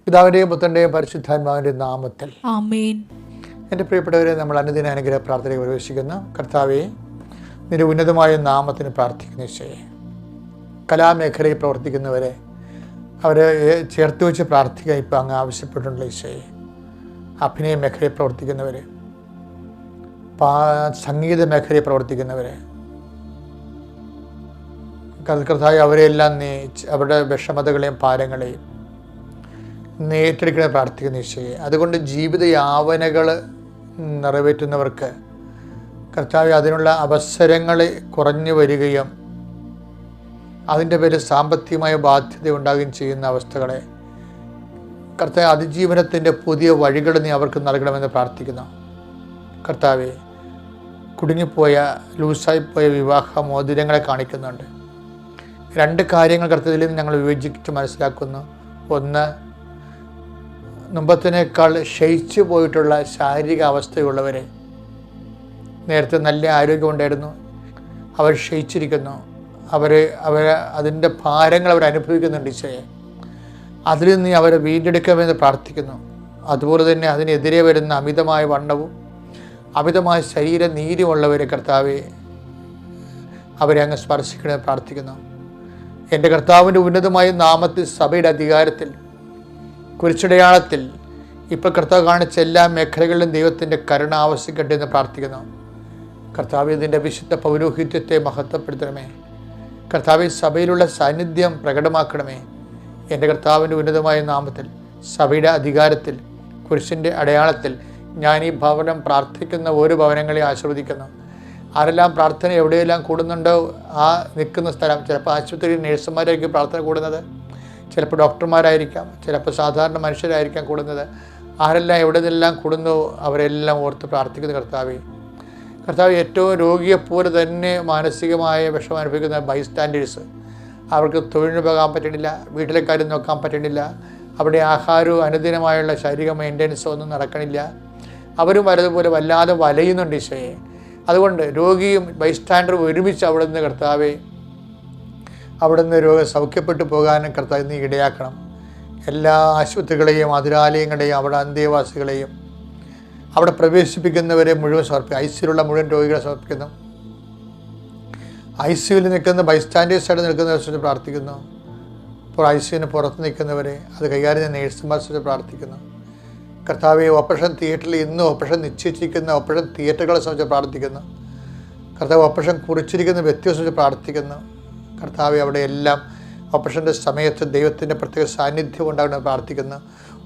പിതാവിൻ്റെയും പുത്രൻ്റെയും പരിശുദ്ധാത്മാവിൻ്റെയും നാമത്തിൽ ആമേൻ. എൻ്റെ പ്രിയപ്പെട്ടവരെ, നമ്മൾ അനുദിന അനുഗ്രഹ പ്രാർത്ഥനയിൽ പ്രവേശിക്കുന്നു. കർത്താവേ, നിന്റെ ഉന്നതമായ നാമത്തിന് പ്രാർത്ഥിക്കുന്ന ഈശോയെ, കലാമേഖലയിൽ പ്രവർത്തിക്കുന്നവരെ അവരെ ചേർത്ത് വെച്ച് പ്രാർത്ഥിക്കാൻ ഇപ്പോൾ അങ്ങ് ആവശ്യപ്പെട്ടിട്ടുള്ള ഈശോയെ, അഭിനയ മേഖലയിൽ പ്രവർത്തിക്കുന്നവരെ, സംഗീത മേഖലയിൽ പ്രവർത്തിക്കുന്നവരെ, കർത്താവേ, അവരെല്ലാം നീ അവരുടെ വിഷമതകളെയും ഭാരങ്ങളെയും ഏറ്റെടുക്കണേ പ്രാർത്ഥിക്കുന്ന ഈശോയെ. അതുകൊണ്ട് ജീവിത യാവനകൾ നിറവേറ്റുന്നവർക്ക് കർത്താവേ, അതിനുള്ള അവസരങ്ങൾ കുറഞ്ഞു വരികയും അതിൻ്റെ പേരിൽ സാമ്പത്തികമായ ബാധ്യത ഉണ്ടാകുകയും ചെയ്യുന്ന അവസ്ഥകളെ കർത്താവേ, അതിജീവനത്തിൻ്റെ പുതിയ വഴികൾ നീ അവർക്ക് നൽകണമെന്ന് പ്രാർത്ഥിക്കുന്നു. കർത്താവേ, കുടുങ്ങിപ്പോയ ലൂസായിപ്പോയ വിവാഹ മോതിരങ്ങളെ കാണിക്കുന്നുണ്ട്. രണ്ട് കാര്യങ്ങൾ കർത്താവിൽ ഞങ്ങൾ വിവേചിച്ച് മനസ്സിലാക്കുന്നു. ഒന്ന്, മുമ്പത്തിനേക്കാൾ ക്ഷയിച്ചു പോയിട്ടുള്ള ശാരീരിക അവസ്ഥയുള്ളവരെ, നേരത്തെ നല്ല ആരോഗ്യമുണ്ടായിരുന്നു, അവർ ക്ഷയിച്ചിരിക്കുന്നു, അവർ അതിൻ്റെ ഭാരങ്ങൾ അവർ അനുഭവിക്കുന്നുണ്ട്. ഈശോയെ, അതിൽ നിന്ന് അവരെ വീണ്ടെടുക്കണമെന്ന് പ്രാർത്ഥിക്കുന്നു. അതുപോലെ തന്നെ അതിനെതിരെ വരുന്ന അമിതമായ വണ്ണവും അമിതമായ ശരീര നീരുമുള്ളവരെ കർത്താവെ, അവരെ അങ്ങ് സ്പർശിക്കണമെന്ന് പ്രാർത്ഥിക്കുന്നു. എൻ്റെ കർത്താവിൻ്റെ ഉന്നതമായ നാമത്തിൽ, സഭയുടെ അധികാരത്തിൽ, കുരിശടയാളത്തിൽ ഇപ്പോൾ കർത്താവ് കാണിച്ച എല്ലാ മേഖലകളിലും ദൈവത്തിൻ്റെ കരുണ ആവശ്യിക്കട്ടെ എന്ന് പ്രാർത്ഥിക്കുന്നു. കർത്താവ്, ഇതിൻ്റെ വിശുദ്ധ പൗരോഹിത്യത്തെ മഹത്വപ്പെടുത്തണമേ. കർത്താവ്, സഭയിലുള്ള സാന്നിധ്യം പ്രകടമാക്കണമേ. എൻ്റെ കർത്താവിൻ്റെ ഉന്നതമായ നാമത്തിൽ, സഭയുടെ അധികാരത്തിൽ, കുരിശിൻ്റെ അടയാളത്തിൽ ഞാൻ ഈ ഭവനം പ്രാർത്ഥിക്കുന്ന ഓരോ ഭവനങ്ങളെയും ആശീർവദിക്കുന്നു. ആരെല്ലാം പ്രാർത്ഥന എവിടെയെല്ലാം കൂടുന്നുണ്ടോ ആ നിൽക്കുന്ന സ്ഥലം, ചിലപ്പോൾ ആശുപത്രിയിൽ നഴ്സുമാരായിരിക്കും പ്രാർത്ഥന കൂടുന്നത്, ചിലപ്പോൾ ഡോക്ടർമാരായിരിക്കാം, ചിലപ്പോൾ സാധാരണ മനുഷ്യരായിരിക്കാം കൂടുന്നത്. ആരെല്ലാം എവിടെ നിന്നെല്ലാം കൂടുന്നു അവരെല്ലാം ഓർത്ത് പ്രാർത്ഥിക്കുന്ന കർത്താവേ. കർത്താവ്, ഏറ്റവും രോഗിയെപ്പോലെ തന്നെ മാനസികമായ വിഷമം അനുഭവിക്കുന്ന ബൈസ്റ്റാൻഡേഴ്സ്, അവർക്ക് തൊഴിലിന് പോകാൻ പറ്റണില്ല, വീട്ടിലെ കാര്യം നോക്കാൻ പറ്റണില്ല, അവിടെ ആഹാരവും അനുദിനമായുള്ള ശാരീരിക മെയിൻ്റനൻസോ ഒന്നും നടക്കണില്ല, അവരും വലതുപോലെ വല്ലാതെ വലയുന്നുണ്ട് ഈശോയെ. അതുകൊണ്ട് രോഗിയും ബൈസ്റ്റാൻഡറും ഒരുമിച്ച് അവിടെ നിന്ന് കർത്താവെ, അവിടെ നിന്ന് രോഗം സൗഖ്യപ്പെട്ടു പോകാനും കർത്താവ് നീ ഇടയാക്കണം. എല്ലാ ആശുപത്രികളെയും അതിരാലയങ്ങളെയും അവിടെ അന്തേവാസികളെയും അവിടെ പ്രവേശിപ്പിക്കുന്നവരെ മുഴുവൻ സമർപ്പിക്കും. ഐസിയിലുള്ള മുഴുവൻ രോഗികളെ സമർപ്പിക്കുന്നു. ഐസിയുവിൽ നിൽക്കുന്ന ബൈസ്റ്റാൻഡേഴ്സായിട്ട് നിൽക്കുന്നവരെ പ്രാർത്ഥിക്കുന്നു. ഇപ്പോൾ ഐസിയുവിന് പുറത്ത് നിൽക്കുന്നവരെ, അത് കൈകാര്യം ചെയ്യുന്ന നേഴ്സുമാരെ പ്രാർത്ഥിക്കുന്നു. കർത്താവെ, ഓപ്പറേഷൻ തിയേറ്ററിൽ ഇന്ന് ഓപ്പറേഷൻ നിശ്ചയിച്ചിരിക്കുന്ന ഓപ്പറേഷൻ തിയേറ്ററുകളെ സംബന്ധിച്ച് പ്രാർത്ഥിക്കുന്നു. കർത്താവ്, ഓപ്പറേഷൻ കുറിച്ചിരിക്കുന്ന വ്യക്തിയെ സംബന്ധിച്ച് പ്രാർത്ഥിക്കുന്നു. കർത്താവെ, അവിടെ എല്ലാം ഓപ്പറേഷൻ്റെ സമയത്ത് ദൈവത്തിൻ്റെ പ്രത്യേക സാന്നിധ്യം ഉണ്ടാകണമെന്ന് പ്രാർത്ഥിക്കുന്നു.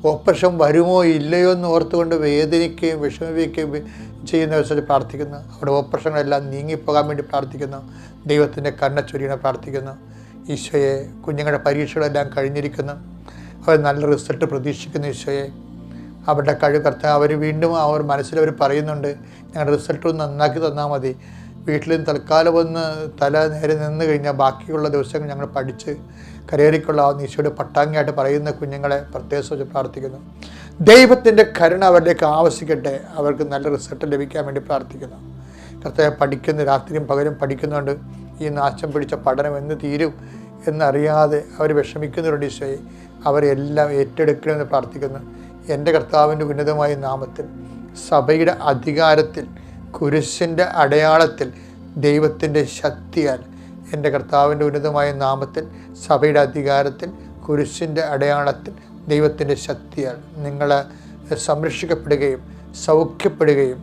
ഓപ്പറേഷൻ വരുമോ ഇല്ലയോ എന്ന് ഓർത്തുകൊണ്ട് വേദനിക്കുകയും വിഷമിക്കുകയും ചെയ്യുന്നവരെ പ്രാർത്ഥിക്കുന്നു. അവിടെ ഓപ്പറേഷങ്ങളെല്ലാം നീങ്ങിപ്പോകാൻ വേണ്ടി പ്രാർത്ഥിക്കുന്നു. ദൈവത്തിൻ്റെ കരുണ ചൊരിയണ പ്രാർത്ഥിക്കുന്നു. ഈശോയെ, കുഞ്ഞുങ്ങളുടെ പരീക്ഷകളെല്ലാം കഴിഞ്ഞിരിക്കുന്നു, അവർ നല്ല റിസൾട്ട് പ്രതീക്ഷിക്കുന്നു. ഈശോയെ, അവരുടെ കഴിവ് കർത്താവ്, അവർ വീണ്ടും അവർ മനസ്സിലവർ പറയുന്നുണ്ട്, ഞങ്ങളുടെ റിസൾട്ട് ഒന്ന് നന്നാക്കി തന്നാൽ മതി, വീട്ടിലും തൽക്കാലം ഒന്ന് തല നേരെ നിന്ന് കഴിഞ്ഞാൽ ബാക്കിയുള്ള ദിവസങ്ങൾ ഞങ്ങൾ പഠിച്ച് കരേറിക്കൊള്ളാവുന്ന ഈശോയുടെ പട്ടാങ്ങിയായിട്ട് പറയുന്ന കുഞ്ഞുങ്ങളെ പ്രത്യേകിച്ച് പ്രാർത്ഥിക്കുന്നു. ദൈവത്തിൻ്റെ കരുണ അവരിലേക്ക് ആവശ്യിക്കട്ടെ, അവർക്ക് നല്ല റിസൾട്ട് ലഭിക്കാൻ വേണ്ടി പ്രാർത്ഥിക്കുന്നു. കർത്താവ്, പഠിക്കുന്ന രാത്രിയും പകലും പഠിക്കുന്നുണ്ട്, ഈ നാശം പിടിച്ച പഠനം എന്ന് തീരും എന്നറിയാതെ അവർ വിഷമിക്കുന്നവരുണ്ട്. ഈശോയെ, അവരെല്ലാം ഏറ്റെടുക്കണമെന്ന് പ്രാർത്ഥിക്കുന്നു. എൻ്റെ കർത്താവിൻ്റെ ഉന്നതമായ നാമത്തിൽ, സഭയുടെ അധികാരത്തിൽ, കുരിശിൻ്റെ അടയാളത്തിൽ, ദൈവത്തിൻ്റെ ശക്തിയാൽ, എൻ്റെ കർത്താവിൻ്റെ ഉന്നതമായ നാമത്തിൽ, സഭയുടെ അധികാരത്തിൽ, കുരിശിൻ്റെ അടയാളത്തിൽ, ദൈവത്തിൻ്റെ ശക്തിയാൽ നിങ്ങൾ സംരക്ഷിക്കപ്പെടുകയും സൗഖ്യപ്പെടുകയും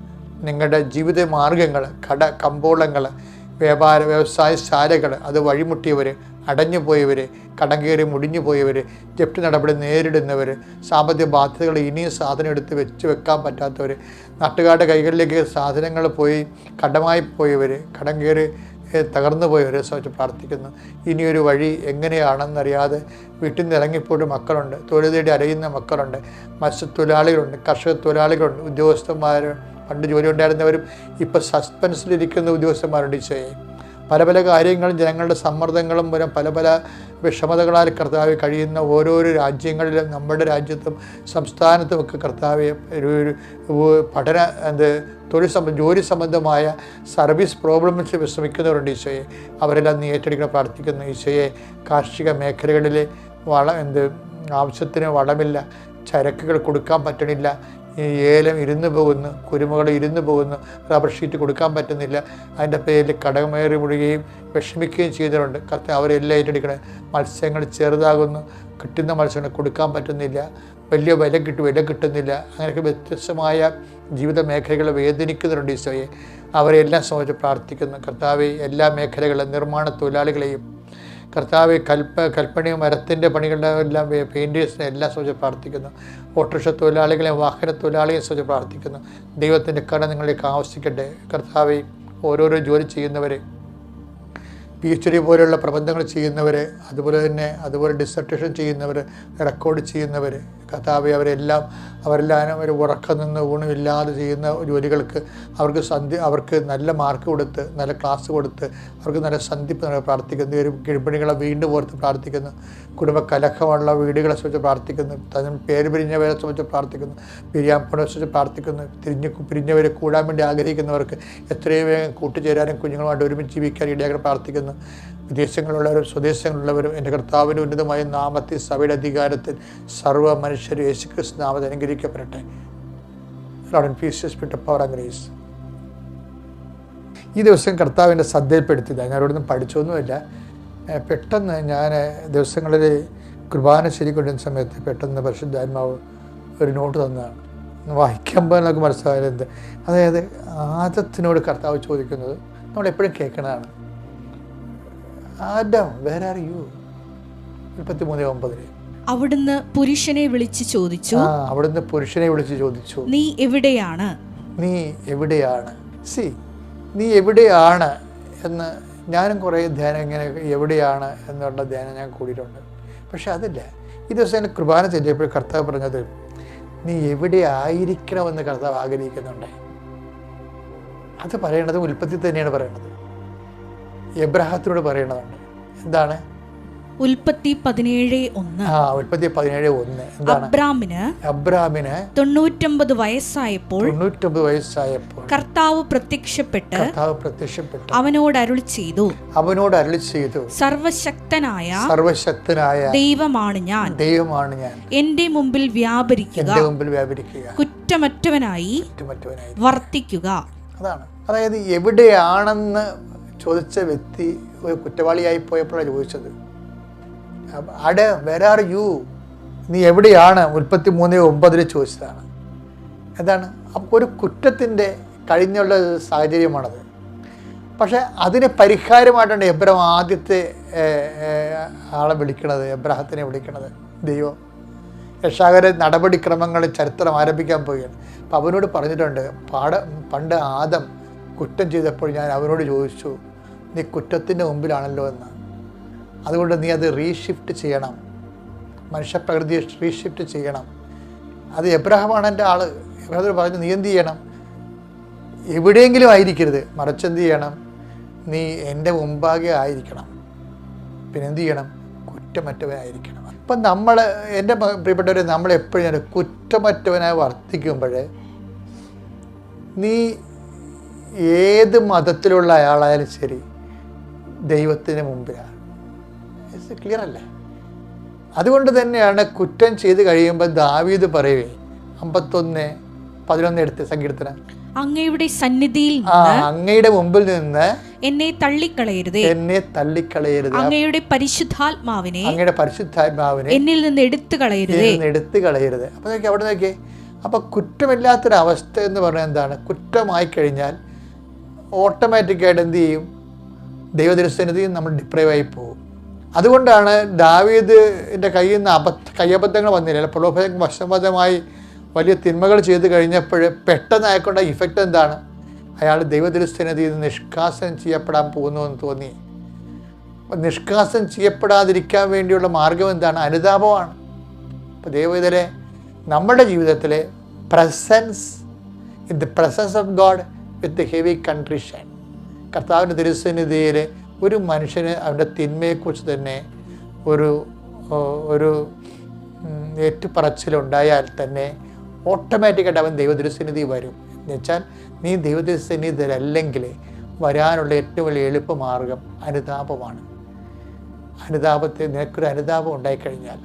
നിങ്ങളുടെ ജീവിത മാർഗങ്ങൾ, കമ്പോളങ്ങൾ, വ്യവസായശാലകൾ അത് വഴിമുട്ടിയവർ, അടഞ്ഞു പോയവർ, കടം കയറി മുടിഞ്ഞു പോയവർ, ജപ്തി നടപടി നേരിടുന്നവർ, സാമ്പത്തിക ബാധ്യതകൾ ഇനിയും സാധനം എടുത്ത് വെക്കാൻ പറ്റാത്തവർ, നാട്ടുകാരുടെ കൈകളിലേക്ക് സാധനങ്ങൾ പോയി കടമായി പോയവർ, കടം കയറി തകർന്നു പോയവരെ സംബന്ധിച്ച് പ്രാർത്ഥിക്കുന്നു. ഇനിയൊരു വഴി എങ്ങനെയാണെന്നറിയാതെ വീട്ടിൽ നിന്ന് ഇറങ്ങിപ്പോയിട്ട് മക്കളുണ്ട്, തൊഴിൽ തേടി അലയുന്ന മക്കളുണ്ട്, മത്സ്യത്തൊഴിലാളികളുണ്ട്, കർഷക തൊഴിലാളികളുണ്ട്, ഉദ്യോഗസ്ഥന്മാർ, പണ്ട് ജോലി ഉണ്ടായിരുന്നവരും ഇപ്പോൾ സസ്പെൻസിലിരിക്കുന്ന ഉദ്യോഗസ്ഥന്മാരുണ്ട്. ഈശോയെ, പല പല കാര്യങ്ങളും ജനങ്ങളുടെ സമ്മർദ്ദങ്ങളും മൂലം പല പല വിഷമതകളാൽ കർത്താവ് കഴിയുന്ന ഓരോരോ രാജ്യങ്ങളിലും നമ്മുടെ രാജ്യത്തും സംസ്ഥാനത്തുമൊക്കെ കർത്താവ് ഒരു പഠന ജോലി സംബന്ധമായ സർവീസ് പ്രോബ്ലംസ് വിശ്രമിക്കുന്നവരുണ്ട്. ഈശോയെ, അവരെല്ലാം നീ ഏറ്റെടുക്കണം പ്രാർത്ഥിക്കുന്നു. ഈശോയെ, കാർഷിക മേഖലകളിലെ ആവശ്യത്തിന് വളമില്ല, ചരക്കുകൾ കൊടുക്കാൻ പറ്റണില്ല, ഏലം ഇരുന്ന് പോകുന്നു, കുരുമുളക് ഇരുന്ന് പോകുന്നു, റബ്ബർ ഷീറ്റ് കൊടുക്കാൻ പറ്റുന്നില്ല. അതിൻ്റെ പേരിൽ കടമേറി മുഴുകയും വിഷമിക്കുകയും ചെയ്തിട്ടുണ്ട്. അവരെല്ലാം ഏറ്റെടുക്കണം. മത്സ്യങ്ങൾ ചെറുതാകുന്നു, കിട്ടുന്ന മത്സ്യങ്ങൾ കൊടുക്കാൻ പറ്റുന്നില്ല, വലിയ വില കിട്ടുന്നില്ല. അങ്ങനെയൊക്കെ വ്യത്യസ്തമായ ജീവിത മേഖലകൾ വേദനിക്കുന്നുണ്ട് ഈശോയെ. അവരെല്ലാം സംബന്ധിച്ച് പ്രാർത്ഥിക്കുന്നു. കർത്താവെ, എല്ലാ മേഖലകളിലും നിർമ്മാണ തൊഴിലാളികളെയും, കർത്താവെ, കൽപ്പണി മരത്തിൻ്റെ പണികളുടെ എല്ലാം പെയിൻറ്റേഴ്സിനെ എല്ലാം സംബന്ധിച്ച് പ്രാർത്ഥിക്കുന്നു. ഓട്ടോറിക്ഷ തൊഴിലാളികളെയും വാഹന തൊഴിലാളികളെയും സംബന്ധിച്ച് പ്രാർത്ഥിക്കുന്നു. ദൈവത്തിൻ്റെ കട നിങ്ങളിലേക്ക് ആവശ്യിക്കട്ടെ. കർത്താവെ, ഓരോരോ ജോലി ചെയ്യുന്നവരെ, PhD പോലെയുള്ള പ്രബന്ധങ്ങൾ ചെയ്യുന്നവർ, അതുപോലെ ഡിസർട്ടേഷൻ ചെയ്യുന്നവർ, റെക്കോർഡ് ചെയ്യുന്നവർ, കർത്താവെ, അവരെല്ലാം അവർ ഉറക്കം നിന്ന് ഊണുമില്ലാതെ ചെയ്യുന്ന ജോലികൾക്ക് അവർക്ക് നല്ല മാർക്ക് കൊടുത്ത്, നല്ല ക്ലാസ് കൊടുത്ത്, അവർക്ക് നല്ല സന്ധിപ്പ് പ്രാർത്ഥിക്കുന്നു. ഒരു ഗർഭിണികളെ വീണ്ടും ഓർത്ത് പ്രാർത്ഥിക്കുന്നു. കുടുംബ കലഹമുള്ള വീടുകളെ സംബന്ധിച്ച് പ്രാർത്ഥിക്കുന്നു. പേര് പിരിഞ്ഞവരെ സംബന്ധിച്ച് പ്രാർത്ഥിക്കുന്നു. പിരിയാപ്പനെ സംബന്ധിച്ച് പ്രാർത്ഥിക്കുന്നു. പിരിഞ്ഞവരെ കൂടാൻ വേണ്ടി ആഗ്രഹിക്കുന്നവർക്ക് എത്രയും വേഗം കൂട്ടുചേരാനും കുഞ്ഞുങ്ങളുമായിട്ട് ഒരുമിച്ച് ജീവിക്കാൻ ഇടയാക്കാൻ പ്രാർത്ഥിക്കുന്നു. വിദേശങ്ങളിലുള്ളവരും സ്വദേശങ്ങളിലുള്ളവരും എൻ്റെ കർത്താവിൻ്റെ ഉന്നതമായ നാമത്തിൽ സഭയുടെ അധികാരത്തിൽ സർവ്വ മനുഷ്യരും യേശുക്രിസ്തു നാമത്തിൽ അനുഗ്രഹിക്കപ്പെടട്ടെ. ഈ ദിവസം കർത്താവിൻ്റെ ശ്രദ്ധയിൽപ്പെടുത്തിയതാണ്. ഞാൻ അവിടുന്ന് പഠിച്ചൊന്നുമില്ല. പെട്ടെന്ന് ഞാൻ ദിവസങ്ങളിൽ കുർബാന ശരിക്കൊണ്ടിരുന്ന സമയത്ത് പെട്ടെന്ന് പരിശുദ്ധാത്മാവ് ഒരു നോട്ട് തന്നതാണ്. വായിക്കുമ്പോൾ നമുക്ക് മനസ്സിലായത് അതായത് ആദത്തിനോട് കർത്താവ് ചോദിക്കുന്നത് നമ്മളെപ്പോഴും കേൾക്കണതാണ്. Adam, where are you? 33:9. അവിടുന്ന് പുരുഷനെ വിളിച്ച് ചോദിച്ചു, നീ എവിടെയാണ്? നീ എവിടെയാണ് എന്ന് ഞാനും കുറേ ധ്യാനം ഇങ്ങനെ എവിടെയാണ് എന്നുള്ള ധ്യാനം ഞാൻ കൂടിയിട്ടുണ്ട്. പക്ഷെ അതില്ല. ഈ ദിവസം എൻ്റെ കുർബാന ചെല്ലിയപ്പോൾ കർത്താവ് പറഞ്ഞത് നീ എവിടെ ആയിരിക്കണമെന്ന് കർത്താവ് ആഗ്രഹിക്കുന്നുണ്ട്. അത് പറയണത് ഉൽപ്പത്തി തന്നെയാണ് പറയണത്. എബ്രഹാത്തിനോട് പറയണതുണ്ട്. എന്താണ്? ഉൽപ്പത്തി 17:1. അബ്രാമിന് 99 വയസ്സായപ്പോൾ കർത്താവ് പ്രത്യക്ഷപ്പെട്ട് അവനോട് അരുളി ചെയ്തു, സർവശക്തനായ ദൈവമാണ് ഞാൻ, എന്റെ മുമ്പിൽ വ്യാപരിക്കുക, കുറ്റമറ്റവനായി വർത്തിക്കുക. അതായത് എവിടെയാണെന്ന് ചോദിച്ച വ്യക്തി ഒരു കുറ്റവാളിയായി പോയപ്പോഴാണ് ചോദിച്ചത്. Where are you? നീ എവിടെയാണ്? 33:9 ചോദിച്ചതാണ്. എന്താണ്? അപ്പോൾ ഒരു കുറ്റത്തിൻ്റെ കഴിഞ്ഞുള്ള സാഹചര്യമാണത്. പക്ഷെ അതിന് പരിഹാരമായിട്ടാണ് എബ്രഹാം ആദ്യത്തെ ആളെ വിളിക്കണത്, എബ്രഹത്തിനെ വിളിക്കണത് ദൈവം. രക്ഷാകര നടപടിക്രമങ്ങൾ ചരിത്രം ആരംഭിക്കാൻ പോവുകയാണ്. അപ്പം അവനോട് പറഞ്ഞിട്ടുണ്ട്, പണ്ട് ആദം കുറ്റം ചെയ്തപ്പോൾ ഞാൻ അവനോട് ചോദിച്ചു, നീ കുറ്റത്തിൻ്റെ മുമ്പിലാണല്ലോ എന്ന്. അതുകൊണ്ട് നീ അത് റീഷിഫ്റ്റ് ചെയ്യണം, മനുഷ്യപ്രകൃതിയെ റീഷിഫ്റ്റ് ചെയ്യണം. അത് എബ്രഹാമാണ് എൻ്റെ ആൾ. എബ്രഹാം പറഞ്ഞു, നീ എന്ത് ചെയ്യണം? എവിടെയെങ്കിലും ആയിരിക്കരുത്, മറിച്ചെന്ത് ചെയ്യണം? നീ എൻ്റെ മുമ്പാകെ ആയിരിക്കണം. പിന്നെ എന്ത് ചെയ്യണം? കുറ്റമറ്റവനായിരിക്കണം. അപ്പം എൻ്റെ പ്രിയപ്പെട്ടവരെ, നമ്മളെപ്പോഴും കുറ്റമറ്റവനായി വർത്തിക്കുമ്പോൾ നീ ഏത് മതത്തിലുള്ള അയാളായാലും ശരി ദൈവത്തിന് മുമ്പിലാണ്. ക്ലിയർ അല്ലേ? അതുകൊണ്ട് തന്നെയാണ് കുറ്റം ചെയ്ത് കഴിയുമ്പോൾ ദാവീദ് പറയുവേ 51:11 എടുത്ത് സങ്കീർത്തനം, അങ്ങയുടെ സന്നിധിയിൽ അങ്ങയുടെ മുമ്പിൽ നിന്ന് എന്നെ തള്ളിക്കളയരുതേ, അങ്ങയുടെ പരിശുദ്ധാത്മാവിനെ എന്നിൽ നിന്ന് എടുത്തു കളയരുതേ. അപ്പൊ അവിടെ നോക്കിയേ. അപ്പൊ കുറ്റമില്ലാത്തൊരവസ്ഥ എന്ന് പറഞ്ഞാൽ എന്താണ്? കുറ്റമായി കഴിഞ്ഞാൽ ഓട്ടോമാറ്റിക്കായിട്ട് എന്ത് ചെയ്യും? ദൈവദൃശ്യത്തിൽ നമ്മൾ ഡിപ്രൈവായി പോകും. അതുകൊണ്ടാണ് ദാവീദിൻ്റെ കയ്യിൽ നിന്ന് കയ്യബദ്ധങ്ങൾ വന്നില്ല, പ്രലോഭനം വശംവദമായി വലിയ തിന്മകൾ ചെയ്ത് കഴിഞ്ഞപ്പോൾ പെട്ടെന്ന് അയക്കൊണ്ട ഇഫക്റ്റ് എന്താണ്? അയാൾ ദൈവദൃശ്യത്തിൽ നിന്ന് നിഷ്കാസനം ചെയ്യപ്പെടാൻ പോകുന്നു എന്ന് തോന്നി. നിഷ്കാസനം ചെയ്യപ്പെടാതിരിക്കാൻ വേണ്ടിയുള്ള മാർഗം എന്താണ്? അനുതാപമാണ്. അപ്പോൾ ദൈവവിധരെ നമ്മുടെ ജീവിതത്തിലെ in the presence of God with heavy contrition, കർത്താവിൻ്റെ തിരുസന്നിധിയിൽ ഒരു മനുഷ്യന് അവൻ്റെ തിന്മയെക്കുറിച്ച് തന്നെ ഒരു ഏറ്റുപറച്ചിലുണ്ടായാൽ തന്നെ ഓട്ടോമാറ്റിക്കായിട്ട് അവൻ ദൈവതിരുസന്നിധി വരും. എന്നുവെച്ചാൽ നീ ദൈവതിരുസന്നിധിയിലല്ലെങ്കിൽ വരാനുള്ള ഏറ്റവും വലിയ എളുപ്പമാർഗം അനുതാപമാണ്. നിനക്കൊരു അനുതാപം ഉണ്ടായിക്കഴിഞ്ഞാൽ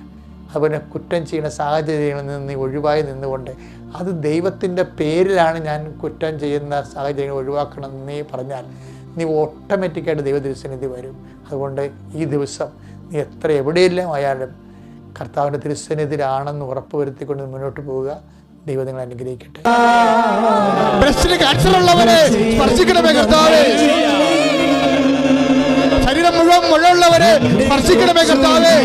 അതുപോലെ കുറ്റം ചെയ്യുന്ന സാഹചര്യങ്ങളിൽ നിന്ന് നീ ഒഴിവായി നിന്നുകൊണ്ട്, അത് ദൈവത്തിൻ്റെ പേരിലാണ് ഞാൻ കുറ്റം ചെയ്യുന്ന സാഹചര്യങ്ങൾ ഒഴിവാക്കണം എന്ന് നീ പറഞ്ഞാൽ നീ ഓട്ടോമാറ്റിക്കായിട്ട് ദൈവതിരുസന്നിധി വരും. അതുകൊണ്ട് ഈ ദിവസം നീ എത്ര എവിടെയെല്ലാം ആയാലും കർത്താവിൻ്റെ തിരുസന്നിധിയിലാണെന്ന് ഉറപ്പ് വരുത്തിക്കൊണ്ട് മുന്നോട്ട് പോവുക. ദൈവം നിങ്ങളെ അനുഗ്രഹിക്കട്ടെ. ശരീരം മുഴുവൻ മുഴുവനുള്ളവരെ സ്പർശിക്കണമേ കർത്താവേ.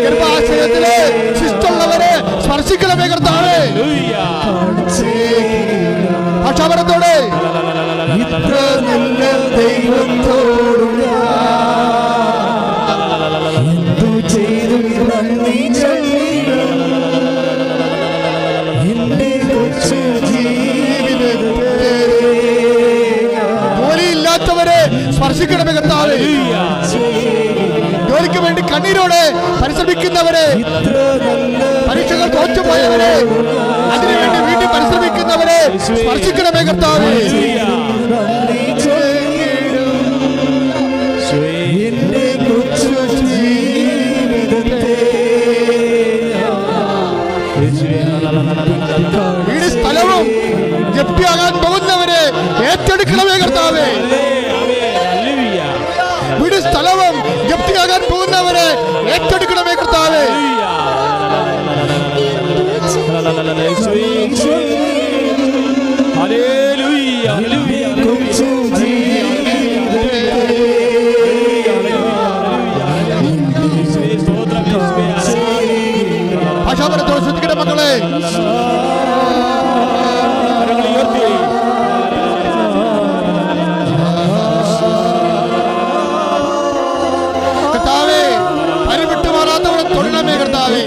ഗർഭാശയത്തിലെ ശിസ്തുള്ളവരെ സ്പർശിക്കണമേ കർത്താവേ. ഭാഷാപരത്തോടെ ഇത്ര നല്ല ദൈവത്തോട് എന്തു ചെയ്തു നന്ദി ചൊല്ലിടും. എന്റെ കൊച്ചു ജീവിതത്തെ ജോലിയില്ലാത്തവരെ സ്പർശിക്കണമേ കർത്താവേ. ജോലിക്ക് വേണ്ടി കണ്ണീരോടെ പരിശ്രമിക്കുന്നവരെ, പരീക്ഷകൾ തോറ്റുപോയവരെ, അതിനുവേണ്ടി വീട്ടിൽ പരിശ്രമിക്കുന്നവരെ സ്പർശിക്കണമേ കർത്താവേ. എന്റെ കൊച്ചു ജീവിതത്തെ വീട് സ്ഥലവും ജപ്തിയാകാൻ പോകുന്നവരെ ഏറ്റെടുക്കണമേ കർത്താവേ. വീട് സ്ഥലവും ജപ്തിയാകാൻ പോകുന്നവരെ ഏറ്റെടുക്കണമേ കർത്താവേ. ഭാഷാപരത്തോടെ ശ്രദ്ധിക്കട്ടെ മക്കളെ. കർത്താവേ, പരിവിട്ട് മാറാത്തവരെ തൊഴണമേ കർത്താവേ.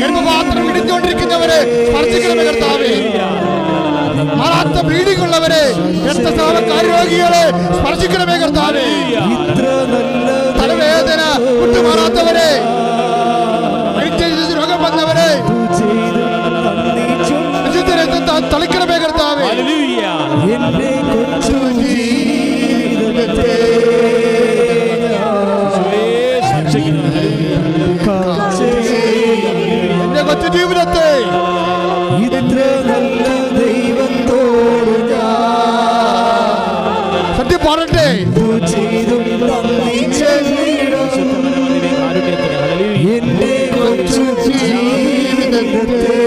ഗർഭപാത്രം ഇടിഞ്ഞുകൊണ്ടിരിക്കുന്നവരെ സ്പർശിക്കണമേ കർത്താവേ. മാറാത്ത ബ്ലീഡിംഗ് ഉള്ളവരെ, രക്തസ്രാവക്കാരി രോഗികളെ സ്പർശിക്കണമേ കർത്താവേ. തലവേദന വിട്ടുമാറാത്തവരെ, രോഗം വന്നവരെ തളിക്കണമേ കർത്താവേ. എന്റെ കൊച്ചു ജീവിതത്തെ ഇത്ര നല്ല ദൈവത്തോട് സത്യം പറയട്ടെ. എന്റെ കൊച്ചു ജീവിതത്തെ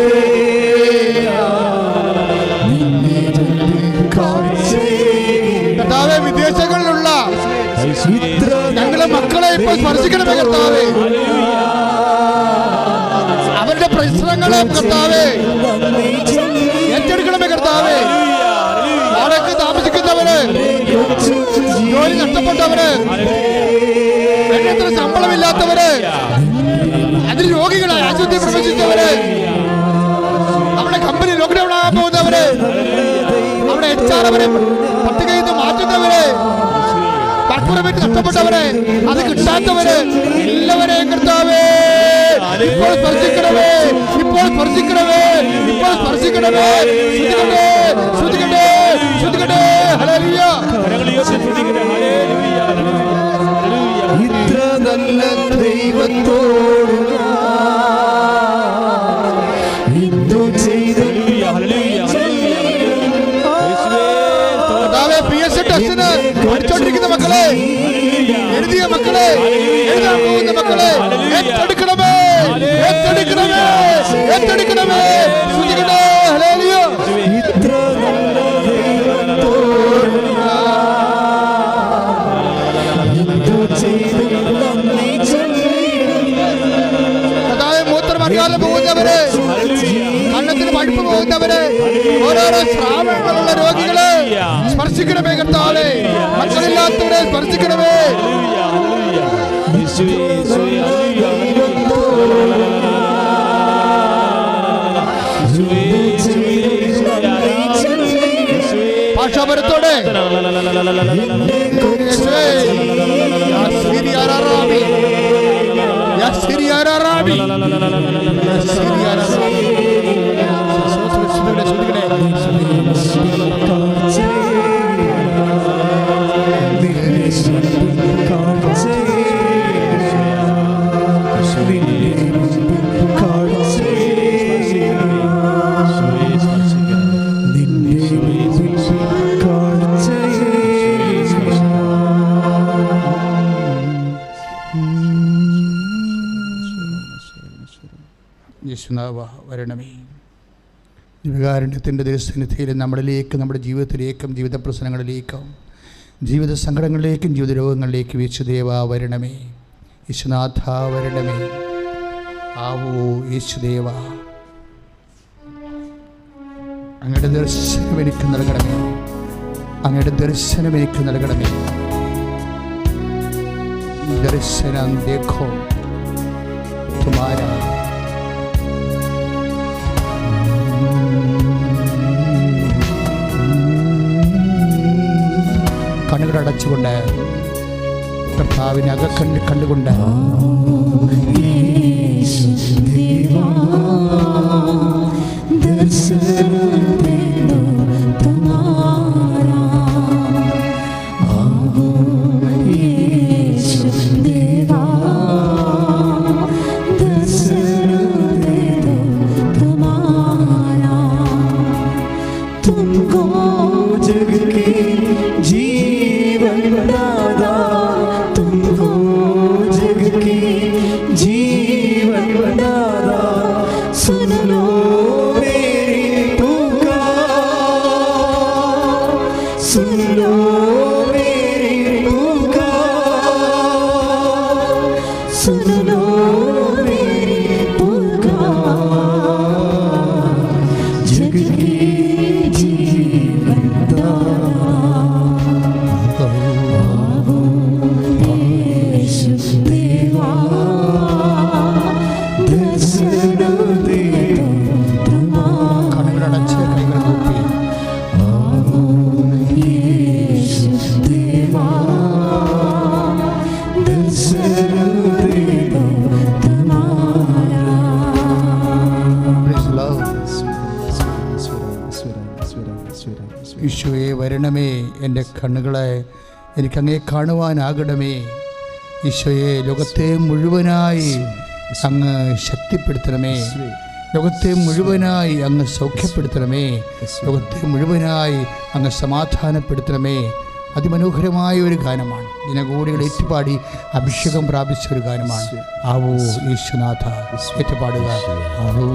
കർത്താവേ, വിദേശങ്ങളിലുള്ള ഞങ്ങളെ മക്കളെ ഇപ്പോൾ സ്പർശിക്കണമേ കർത്താവേ. അവരുടെ പരിശ്രമങ്ങളെ കർത്താവേ ഏറ്റെടുക്കണമേ കർത്താവേ. വാടക താമസിക്കുന്നവര്, ജോലി നഷ്ടപ്പെട്ടവര്, ശമ്പളമില്ലാത്തവര്, അതിന് രോഗികളായി ആശുപത്രി പ്രവേശിച്ചവര്, നമ്മുടെ കമ്പനി ലോക്ക്ഡൌൺ ആകാൻ പോകുന്നവര്, നമ്മുടെ HR അവരെ പട്ടികയിൽ നിന്ന് മാറ്റുന്നവര്, കർപ്പൂരമേറ്റ് നഷ്ടപ്പെട്ടവര്, അത് കിട്ടാത്തവര്, എല്ലാവരെയും കർത്താവേ ഇപ്പോൾ സ്പർശിക്കണമേ, ഇപ്പോൾ സ്പർശിക്കണമേ, ഇപ്പോൾ സ്പർശിക്കണമേ. ശ്രുതികട്ടെ, ശ്രുതികട്ടെ, ഹല്ലേലൂയ. ഇത്ര നല്ല ദൈവത്തോട് എന്തു ചെയ്തു. PSC ടെസ്റ്റിന് പഠിച്ചോണ്ടിരിക്കുന്ന മക്കളെ, എഴുതിയ മക്കളെ, എഴുതാൻ പോകുന്ന മക്കളെ ഏറ്റെടുക്കണമേ, ഏറ്റെടുക്കണമേ, ഏറ്റെടുക്കണമേ. ശ്രുതികട്ടെ, ഹല്ലേലൂയ. ഇത്ര നല്ല ദൈവത്തോട് എന്തു ചെയ്തു നന്ദി ചൊല്ലിടും. മൂത്രമറിയാതെ പോകുന്നവരെ, കണ്ണത്തിന് പഴുപ്പ് പോകുന്നവരെ, ഓരോരോ സ്രാവങ്ങളുള്ള രോഗികളെ സ്പർശിക്കണമേ കർത്താവേ. മക്കളില്ലാത്തവരെ സ്പർശിക്കണമേ. ഭാഷാപരത്തോടെ യേശുനാഥ വരണമേ. ദിവ്യകാരുണ്യത്തിൻ്റെ ദൈവസന്നിധിയിൽ നമ്മളിലേക്കും നമ്മുടെ ജീവിതത്തിലേക്കും ജീവിത പ്രശ്നങ്ങളിലേക്കും ജീവിത സങ്കടങ്ങളിലേക്കും ജീവിത രോഗങ്ങളിലേക്കും യേശുദേവ വരണമേ. യേശുനാഥ വരണമേ. ആവോ യേശുദേവ, അങ്ങയുടെ ദർശനം എനിക്ക് നൽകണമേ. അങ്ങയുടെ ദർശനം എനിക്ക് നൽകണമേ. ദർശനം ദേഖോ തുമാരാ. കണ്ണുകൾ അടച്ചുകൊണ്ട് കർത്താവിനെ അകക്കണ്ണിൽ കണ്ടുകൊണ്ട് ഈശോയെ വരണമേ. എൻ്റെ കണ്ണുകളെ എനിക്കങ്ങേ കാണുവാനാകണമേ. ഈശോയെ ലോകത്തെ മുഴുവനായി അങ്ങ് ശക്തിപ്പെടുത്തണമേ. ലോകത്തെ മുഴുവനായി അങ്ങ് സൗഖ്യപ്പെടുത്തണമേ. ലോകത്തെ മുഴുവനായി അങ്ങ് സമാധാനപ്പെടുത്തണമേ. അതിമനോഹരമായ ഒരു ഗാനമാണ്. ജനകോടികൾ ഏറ്റുപാടി അഭിഷേകം പ്രാപിച്ച ഒരു ഗാനമാണ്. ആവോ യേശുനാഥ, ഏറ്റുപാടുക. ആവോ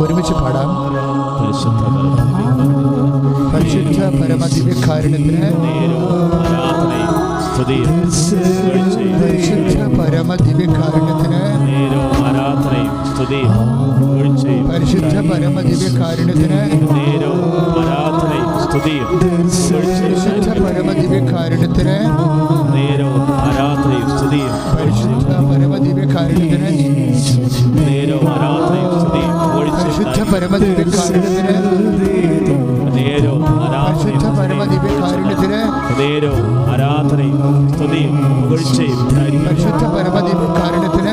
ഒരുമിച്ച് പാടാം. പരിശുദ്ധ പരമദിവ്യകാരുണ്യത്തിന് പരിശുദ്ധ പരമദിവ്യകാരുണ്യത്തിന് പരിശുദ്ധ പരമദിവ്യകാരുണ്യത്തിന് പരിശുദ്ധ പരമദിവ്യകാരുണ്യത്തിന് പരിശുദ്ധ പരമദിവ്യകാരുണ്യത്തിന് പരിശുദ്ധ പരമദിവ്യകാരുണ്യത്തിന് പരിശുദ്ധ പരമദിവ്യകാരുണ്യത്തിന് ആരാധനയും സ്തുതിയും പുകഴ്ചയും പരിശുദ്ധ പരമദിവ്യകാരുണ്യത്തിന്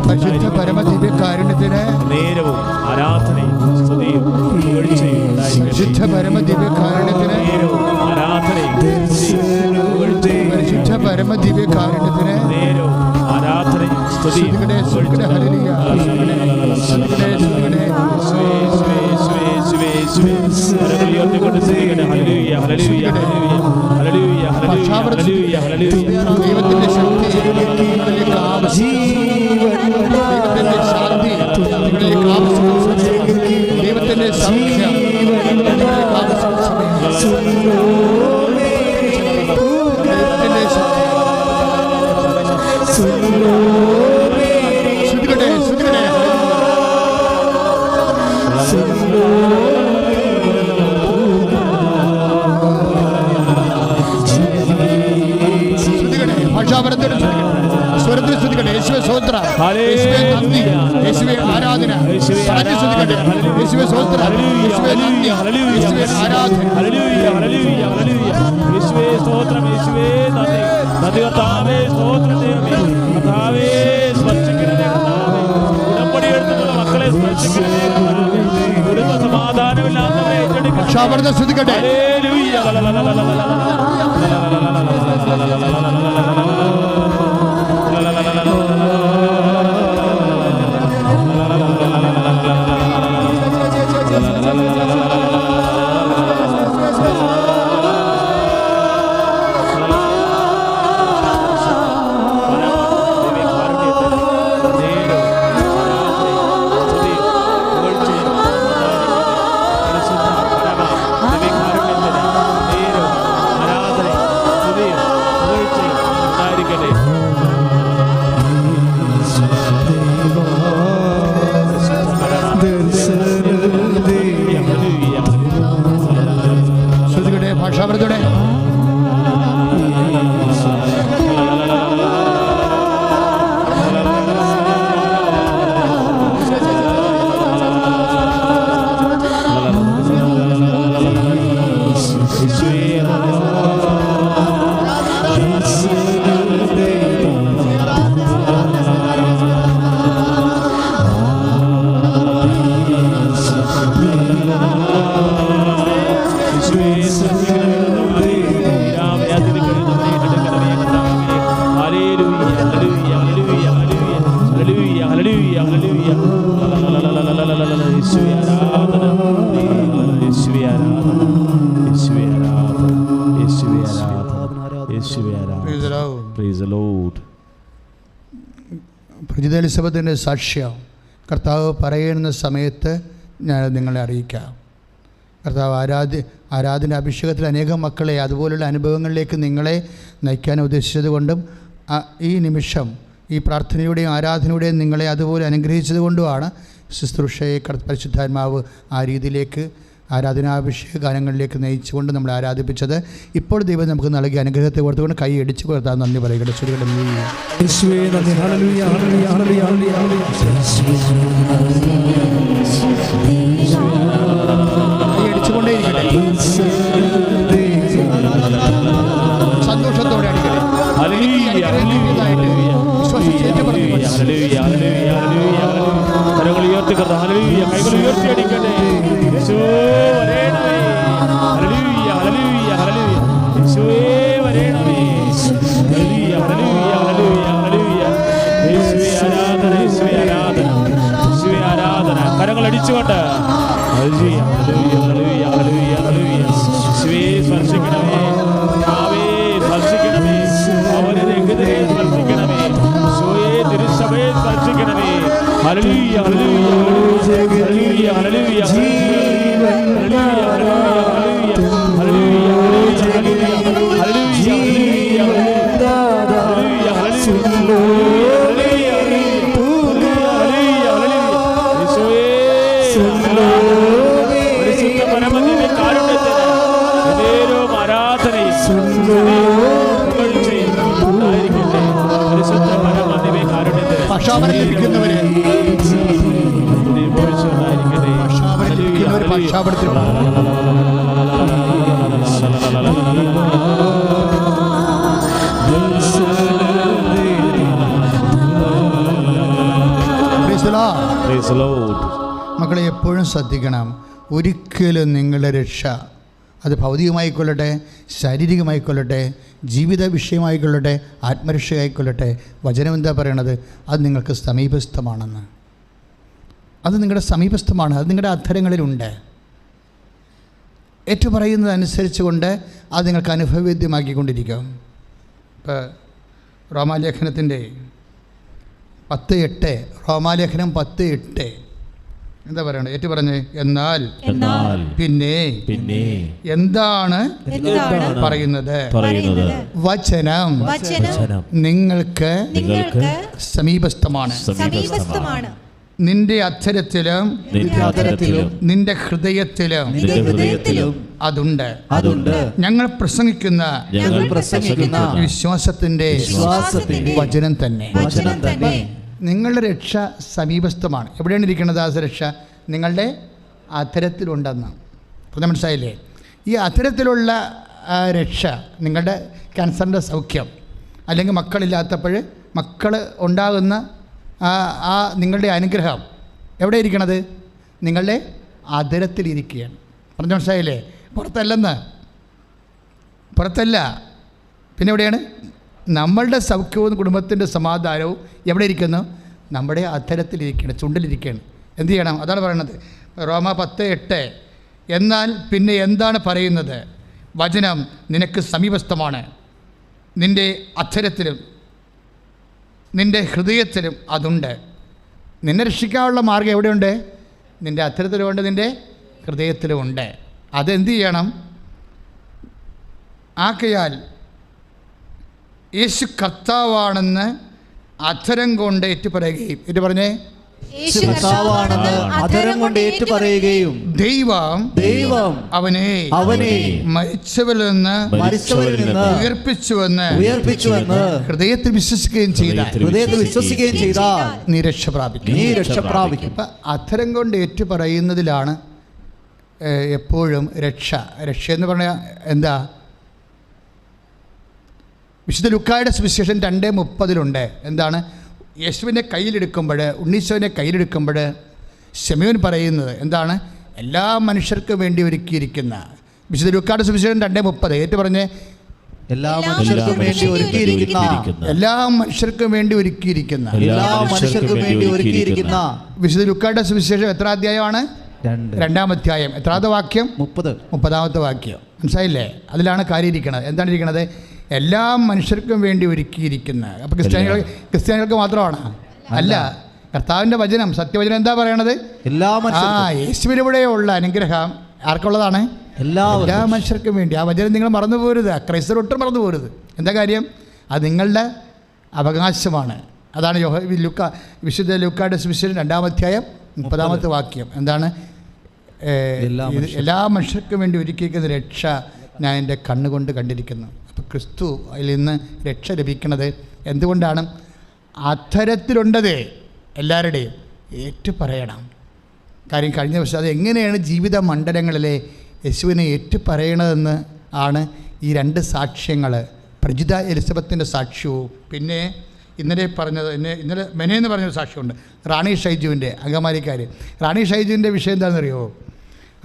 പരിശുദ്ധ പരമദിവ്യകാരുണ്യത്തിന് നേരവും ആരാധനയും സ്തുതിയും പുകഴ്ചയും പരിശുദ്ധ പരമദിവ്യകാരുണ്യത്തിന് ആരാധനയും പരിശുദ്ധ പരമദിവ്യകാരുണ്യത്തിന് നേരവും ആരാധനയും സ്തുതിയും hallelujah hallelujah hallelujah hallelujah hallelujah hallelujah ദൈവത്തിന്റെ ശക്തി നിങ്ങളിലേക്ക് ആവശ്യം, ദൈവത്തിന്റെ ശാന്തി നിങ്ങളിലേക്ക് ആവശ്യം, ദൈവത്തിന്റെ സൗഖ്യം നിങ്ങളിലേക്ക് ആവശ്യം സമയം. ദൈവത്തിന്റെ ശക്തി ശ്രുതികട്ടെ ശ്രുതികട്ടെ ഭാഷാപരത്തിൽ സ്വരത്തിൽ ശ്രുതികട്ടെ. യേശുവേ സ്തോത്രം, യേശുവേ നന്ദി, യേശുവേ ആരാധന. പറഞ്ഞു ശ്രുതികട്ടെ. യേശുവേ സ്തോത്രം, യേശുവേ നന്ദി, യേശുവേ ആരാധന. ഹല്ലേലൂയ ഹല്ലേലൂയ ഹല്ലേലൂയ യേശുവേ സ്തോത്രം, യേശുവേ നന്ദി നന്ദി കർത്താവേ, സ്തോത്രം ദൈവമേ. കർത്താവേ സ്പർശിക്കണമേ, കർത്താവേ ഉടമ്പടി എടുത്തിട്ടുള്ള മക്കളെ സ്പർശിക്കണമേ, കർത്താവേ കുടുംബ സമാധാനമില്ലാത്തവരെ ഏറ്റെടുക്കണമേ. ഭാഷാപരത്തിൽ ശ്രുതികട്ടെ. ഹല്ലേലൂയ ശ്രുതികട്ടെ. ഭാഷാപരത്തോടെ പ്രജിത എലിസബത്തിൻ്റെ സാക്ഷ്യം കർത്താവ് പറയുന്ന സമയത്ത് ഞാൻ നിങ്ങളെ അറിയിക്കാം. കർത്താവ് ആരാധന അഭിഷേകത്തിൽ അനേകം മക്കളെ അതുപോലുള്ള അനുഭവങ്ങളിലേക്ക് നിങ്ങളെ നയിക്കാൻ ഉദ്ദേശിച്ചത് കൊണ്ടും ഈ നിമിഷം ഈ പ്രാർത്ഥനയുടെയും ആരാധനയുടെയും നിങ്ങളെ അതുപോലെ അനുഗ്രഹിച്ചത് കൊണ്ടുമാണ് ശുശ്രൂഷയെ പരിശുദ്ധാത്മാവ് ആ രീതിയിലേക്ക് ആരാധനാഭിഷേക ഗാനങ്ങളിലേക്ക് നയിച്ചുകൊണ്ട് നമ്മൾ ആരാധിപ്പിച്ചത്. ഇപ്പോൾ ദൈവം നമുക്ക് നൽകിയ അനുഗ്രഹത്തെ ഓർത്തുകൊണ്ട് കൈ അടിച്ചു കൊടുത്താൽ നന്ദി പറയുകയുടെ അടിച്ചുകൊണ്ടേയിരിക്കട്ടെ, സന്തോഷത്തോടെ അടിക്കട്ടെ. കരങ്ങൾ ഉയർത്തി കൈകൾ ഉയർത്തി അടിക്കട്ടെ. കരങ്ങൾ അടിച്ചുകൊണ്ട് സ്പർശിക്കണമേ, സ്പർശിക്കണമേ, അവരെ രംഗത്തെ സ്പർശിക്കണമേ, തിരുസഭയെ സ്പർശിക്കണമേ. ഹല്ലേലൂയ ഹല്ലേലൂയ ഹല്ലേലൂയ പക്ഷാപരത്തിരിക്കുന്നവരെ പക്ഷാപരത്തിൽ മക്കളെ എപ്പോഴും ശ്രദ്ധിക്കണം, ഒരിക്കലും നിങ്ങളുടെ രക്ഷ അത് ഭൗതികമായിക്കൊള്ളട്ടെ, ശാരീരികമായിക്കൊള്ളട്ടെ, ജീവിത വിഷയമായിക്കൊള്ളട്ടെ, ആത്മരക്ഷയായിക്കൊള്ളട്ടെ, വചനം എന്താ പറയണത്? അത് നിങ്ങൾക്ക് സമീപസ്ഥമാണെന്ന്. അത് നിങ്ങളുടെ സമീപസ്ഥമാണ്, അത് നിങ്ങളുടെ അധരങ്ങളിലുണ്ട്. ഏറ്റുപറയുന്നതനുസരിച്ച് കൊണ്ട് അത് നിങ്ങൾക്ക് അനുഭവവേദ്യമാക്കിക്കൊണ്ടിരിക്കും. ഇപ്പോൾ റോമാലേഖനത്തിൻ്റെ 10:8, റോമാലേഖനം 10:8 എന്താ പറയണത്? ഏറ്റു പറഞ്ഞേ, എന്നാൽ പിന്നെ എന്താണ് പറയുന്നത്? വചനം നിങ്ങൾക്ക് സമീപസ്ഥമാണ്, നിന്റെ അധരത്തിലും നിന്റെ ഹൃദയത്തിലും അതുണ്ട്. ഞങ്ങൾ പ്രസംഗിക്കുന്ന വിശ്വാസത്തിന്റെ വചനം തന്നെ. നിങ്ങളുടെ രക്ഷ സമീപസ്ഥമാണ്. എവിടെയാണ് ഇരിക്കുന്നത് ആ രക്ഷ? നിങ്ങളുടെ അധരത്തിലുണ്ടെന്ന്. അപ്പോൾ മനസ്സിലായില്ലേ? ഈ അധരത്തിലുള്ള രക്ഷ, നിങ്ങളുടെ ക്യാൻസറിൻ്റെ സൗഖ്യം, അല്ലെങ്കിൽ മക്കളില്ലാത്തപ്പോൾ മക്കൾ ഉണ്ടാകുന്ന ആ നിങ്ങളുടെ അനുഗ്രഹം എവിടെ ഇരിക്കണത്? നിങ്ങളുടെ അധരത്തിലിരിക്കുകയാണ്. പറഞ്ഞു മനസ്സിലായില്ലേ? പുറത്തല്ല. പിന്നെ എവിടെയാണ്? നമ്മളുടെ സൗഖ്യവും കുടുംബത്തിൻ്റെ സമാധാനവും എവിടെ ഇരിക്കുന്നു? നമ്മുടെ അധരത്തിലിരിക്കുകയാണ്, ചുണ്ടിലിരിക്കുകയാണ്. എന്ത് ചെയ്യണം? അതാണ് പറയുന്നത് റോമ 10:8. എന്നാൽ പിന്നെ എന്താണ് പറയുന്നത്? വചനം നിനക്ക് സമീപസ്ഥമാണ്, നിൻ്റെ അധരത്തിലും നിൻ്റെ ഹൃദയത്തിലും അതുണ്ട്. നിന്നെ രക്ഷിക്കാനുള്ള മാർഗ്ഗം എവിടെയുണ്ട്? നിൻ്റെ അധരത്തിലുമുണ്ട്, നിൻ്റെ ഹൃദയത്തിലുമുണ്ട്. അതെന്ത് ചെയ്യണം? ആകയാൽ യേശു കർത്താവാണെന്ന് അധരം കൊണ്ട് ഏറ്റുപറയുകയും, പറഞ്ഞേ, ഏറ്റുപറയുകയും ദൈവം അവനെ മരിച്ചവരിൽ നിന്ന് ഉയർപ്പിച്ചുവെന്ന് ഹൃദയത്തിൽ വിശ്വസിക്കുകയും ചെയ്താൽ നീ രക്ഷ പ്രാപിക്കും. അധരം കൊണ്ട് ഏറ്റുപറയുന്നതിലാണ് എപ്പോഴും രക്ഷ. എന്ന് പറഞ്ഞാൽ എന്താ? വിശുദ്ധ ലൂക്കായുടെ സുവിശേഷം 2:30 എന്താണ്? യേശുവിനെ കയ്യിലെടുക്കുമ്പോൾ, ഉണ്ണീശോനെ കയ്യിലെടുക്കുമ്പോൾ ശമയോൻ പറയുന്നത് എന്താണ്? എല്ലാ മനുഷ്യർക്കും വേണ്ടി ഒരുക്കിയിരിക്കുന്ന. വിശുദ്ധ ലൂക്കായുടെ സുവിശേഷം 2:30 ഏറ്റു പറഞ്ഞേ, എല്ലാ മനുഷ്യർക്കും വേണ്ടി ഒരുക്കിയിരിക്കുന്ന. വിശുദ്ധ ലൂക്കായുടെ സുവിശേഷം എത്ര അധ്യായമാണ്? 2-ാം അധ്യായം. എത്രാമത്തെ വാക്യം? 30-ാമത്തെ വാക്യം. മനസ്സിലായില്ലേ? അതിലാണ് കാര്യം ഇരിക്കുന്നത്. എന്താണ് ഇരിക്കുന്നത്? എല്ലാ മനുഷ്യർക്കും വേണ്ടി ഒരുക്കിയിരിക്കുന്ന. അപ്പോൾ ക്രിസ്ത്യാനികൾക്ക് മാത്രമാണ്? അല്ല. കർത്താവിൻ്റെ വചനം, സത്യവചനം എന്താ പറയണത്? യേശുവിലൂടെയുള്ള അനുഗ്രഹം ആർക്കുള്ളതാണ്? എല്ലാ മനുഷ്യർക്കും വേണ്ടി. ആ വചനം നിങ്ങൾ മറന്നു പോരുത്. ക്രൈസ്തവർ ഒട്ടും മറന്നു പോരുത്. എന്താ കാര്യം? അത് നിങ്ങളുടെ അവകാശമാണ്. അതാണ് വിശുദ്ധ ലൂക്കായുടെ സുവിശേഷം 2-ാം അധ്യായം 30-ാമത്തെ വാക്യം. എന്താണ്? എല്ലാ മനുഷ്യർക്കും വേണ്ടി ഒരുക്കിയിരിക്കുന്ന രക്ഷ ഞാൻ എൻ്റെ കണ്ണുകൊണ്ട് കണ്ടിരിക്കുന്നു. അപ്പോൾ ക്രിസ്തു അതിൽ നിന്ന് രക്ഷ ലഭിക്കുന്നത് എന്തുകൊണ്ടാണ്? അധരത്തിലുണ്ടത് എല്ലാവരുടെയും ഏറ്റുപറയണം. കാര്യം കഴിഞ്ഞ വർഷം അത് എങ്ങനെയാണ് ജീവിത മണ്ഡലങ്ങളിലെ യേശുവിനെ ഏറ്റുപറയണതെന്ന് ആണ് ഈ 2 സാക്ഷ്യങ്ങൾ. പ്രജിത എലിസബത്തിൻ്റെ സാക്ഷ്യവും പിന്നെ ഇന്നലെ മെനയെന്ന് പറഞ്ഞൊരു സാക്ഷ്യമുണ്ട്, റാണി ഷൈജുവിൻ്റെ അങ്കമാലിക്കാർ. റാണി ഷൈജുവിൻ്റെ വിഷയം എന്താണെന്നറിയോ?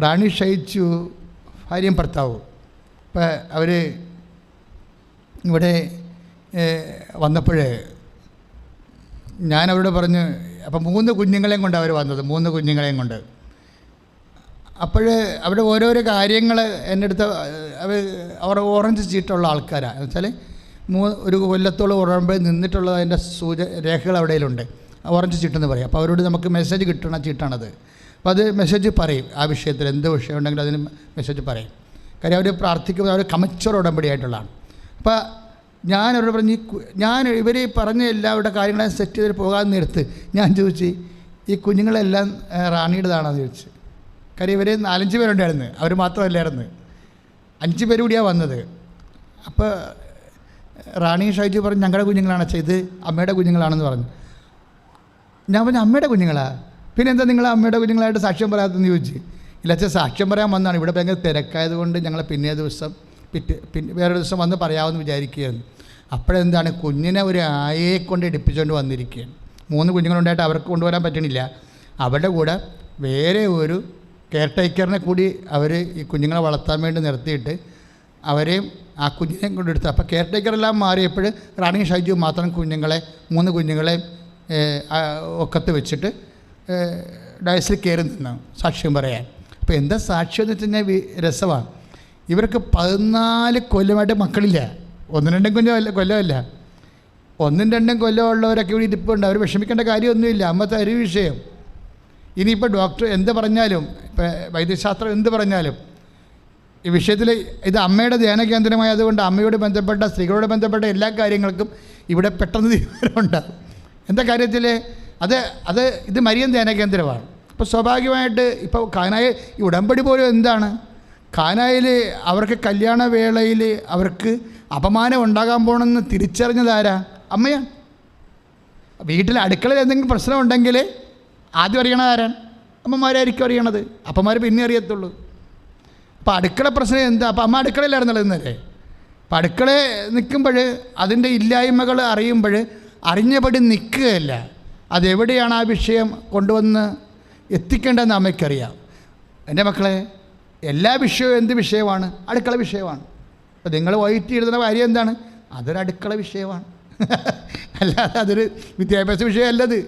റാണി ഷൈജു ഭാര്യയും ഭർത്താവും ഇപ്പോൾ അവർ ഇവിടെ വന്നപ്പോൾ ഞാൻ അവരോട് പറഞ്ഞു, അപ്പം 3 കുഞ്ഞുങ്ങളെയും കൊണ്ട് അവർ വന്നത്, 3 കുഞ്ഞുങ്ങളെയും കൊണ്ട്. അപ്പോൾ അവിടെ ഓരോരോ കാര്യങ്ങൾ എൻ്റെ അടുത്ത് അവർ ഓറഞ്ച് ചീട്ടുള്ള ആൾക്കാരാണ്. എന്ന് വെച്ചാൽ ഒരു കൊല്ലത്തോളം ഉറമ്പ് നിന്നിട്ടുള്ളത് അതിൻ്റെ രേഖകൾ അവിടെയിലുണ്ട്. ഓറഞ്ച് ചീട്ടെന്ന് പറയും. അപ്പോൾ അവരോട് നമുക്ക് മെസ്സേജ് കിട്ടണ ചീട്ടാണത്. അപ്പോൾ അത് മെസ്സേജ് പറയും, ആ വിഷയത്തിൽ എന്ത് വിഷയം ഉണ്ടെങ്കിലും അതിന് മെസ്സേജ് പറയും. കാര്യം അവർ പ്രാർത്ഥിക്കുമ്പോൾ അവർ കമച്ചോർ ഉടമ്പടിയായിട്ടുള്ളതാണ്. അപ്പോൾ ഞാൻ അവരോട് പറഞ്ഞ് ഇവർ പറഞ്ഞ എല്ലാവരുടെ കാര്യങ്ങളെ സെറ്റ് ചെയ്തിട്ട് പോകാൻ നേരത്ത് ഞാൻ ചോദിച്ചു, ഈ കുഞ്ഞുങ്ങളെല്ലാം റാണിയുടേതാണെന്ന് ചോദിച്ചു. കാര്യം ഇവർ 4-5 പേരുണ്ടായിരുന്നു, അവർ മാത്രമല്ലായിരുന്നു, 5 പേര് കൂടിയാണ് വന്നത്. അപ്പോൾ റാണി ഷൈജു പറഞ്ഞു, ഞങ്ങളുടെ കുഞ്ഞുങ്ങളാണ് അച്ഛാ, ഇത് അമ്മയുടെ കുഞ്ഞുങ്ങളാണെന്ന് പറഞ്ഞു. ഞാൻ പറഞ്ഞു, അമ്മയുടെ കുഞ്ഞുങ്ങളാ? പിന്നെ എന്താ നിങ്ങൾ അമ്മയുടെ കുഞ്ഞുങ്ങളായിട്ട് സാക്ഷ്യം പറയാത്തെന്ന് ചോദിച്ചു. ഇല്ല അച്ഛാ, സാക്ഷ്യം പറയാൻ വന്നതാണ്, ഇവിടെ ഭയങ്കര തിരക്കായത് കൊണ്ട് ഞങ്ങൾ പിന്നെ വേറൊരു ദിവസം വന്ന് പറയാമെന്ന് വിചാരിക്കുകയായിരുന്നു. അപ്പോഴെന്താണ്, കുഞ്ഞിനെ ഒരു ആയയെ കൊണ്ട് എടുപ്പിച്ചുകൊണ്ട് വന്നിരിക്കുകയാണ്. 3 കുഞ്ഞുങ്ങളുണ്ടായിട്ട് അവർക്ക് കൊണ്ടുവരാൻ പറ്റണില്ല. അവരുടെ കൂടെ വേറെ ഒരു കെയർ ടേക്കറിനെ കൂടി അവർ ഈ കുഞ്ഞുങ്ങളെ വളർത്താൻ വേണ്ടി നിർത്തിയിട്ട് അവരെയും ആ കുഞ്ഞിനെയും കൊണ്ടെടുത്തു. അപ്പോൾ കെയർ ടേക്കറെല്ലാം മാറിയപ്പോൾ റാണി ഷൈജു മാത്രം 3 കുഞ്ഞുങ്ങളെ ഒക്കത്ത് വെച്ചിട്ട് ഡയസിൽ കയറി നിന്നു സാക്ഷ്യം പറയാൻ. അപ്പോൾ എന്താ സാക്ഷ്യം എന്ന് വെച്ച് കഴിഞ്ഞാൽ രസമാണ്. ഇവർക്ക് 14 കൊല്ലമായിട്ട് മക്കളില്ല. 1-2 കൊല്ലമല്ല, 1-2 കൊല്ലമുള്ളവരൊക്കെ ഇവിടെ ഇരിപ്പുണ്ട്. അവർ വിഷമിക്കേണ്ട കാര്യമൊന്നുമില്ല. അമ്മത്തെ ഒരു വിഷയം. ഇനിയിപ്പോൾ ഡോക്ടർ എന്ത് പറഞ്ഞാലും, ഇപ്പോൾ വൈദ്യശാസ്ത്രം എന്ത് പറഞ്ഞാലും ഈ വിഷയത്തിൽ ഇത് അമ്മയുടെ ധ്യാന കേന്ദ്രമായതുകൊണ്ട് അമ്മയോട് ബന്ധപ്പെട്ട, സ്ത്രീകളോട് ബന്ധപ്പെട്ട എല്ലാ കാര്യങ്ങൾക്കും ഇവിടെ പെട്ടെന്ന് തീരുമാനമുണ്ടാകും. എന്താ കാര്യത്തിൽ ഇത് മരിയൻ ധ്യാന കേന്ദ്രമാണ്. അപ്പോൾ സ്വാഭാവികമായിട്ട് ഇപ്പോൾ കാനായിൽ ഈ ഉടമ്പടി പോലും എന്താണ്, കാനായിൽ അവർക്ക് കല്യാണ വേളയിൽ അവർക്ക് അപമാനം ഉണ്ടാകാൻ പോകണമെന്ന് തിരിച്ചറിഞ്ഞതാരാ? അമ്മയാണ്. വീട്ടിൽ അടുക്കളയിൽ എന്തെങ്കിലും പ്രശ്നമുണ്ടെങ്കിൽ ആദ്യം അറിയണത് ആരാണ്? അമ്മമാരായിരിക്കും അറിയണത്. അപ്പന്മാർ പിന്നെ അറിയത്തുള്ളൂ. അപ്പോൾ അടുക്കള പ്രശ്നം എന്താ? അപ്പോൾ അമ്മ അടുക്കളയിലായിരുന്നല്ലോ ഇന്നലെ. അപ്പോൾ അടുക്കളയിൽ നിൽക്കുമ്പോൾ അതിൻ്റെ ഇല്ലായ്മകൾ അറിയുമ്പോൾ അറിഞ്ഞപടി നിൽക്കുകയല്ല, അതെവിടെയാണ് ആ വിഷയം കൊണ്ടുവന്ന് എത്തിക്കേണ്ടതെന്ന് അമ്മയ്ക്കറിയാം. എൻ്റെ മക്കളെ, എല്ലാ വിഷയവും എന്ത് വിഷയമാണ്? അടുക്കള വിഷയമാണ്. അപ്പോൾ നിങ്ങൾ വൈറ്റ് എഴുതുന്ന കാര്യം എന്താണ്? അതൊരു അടുക്കള വിഷയമാണ്. അല്ലാതെ അതൊരു വിദ്യാഭ്യാസ വിഷയമല്ലത്.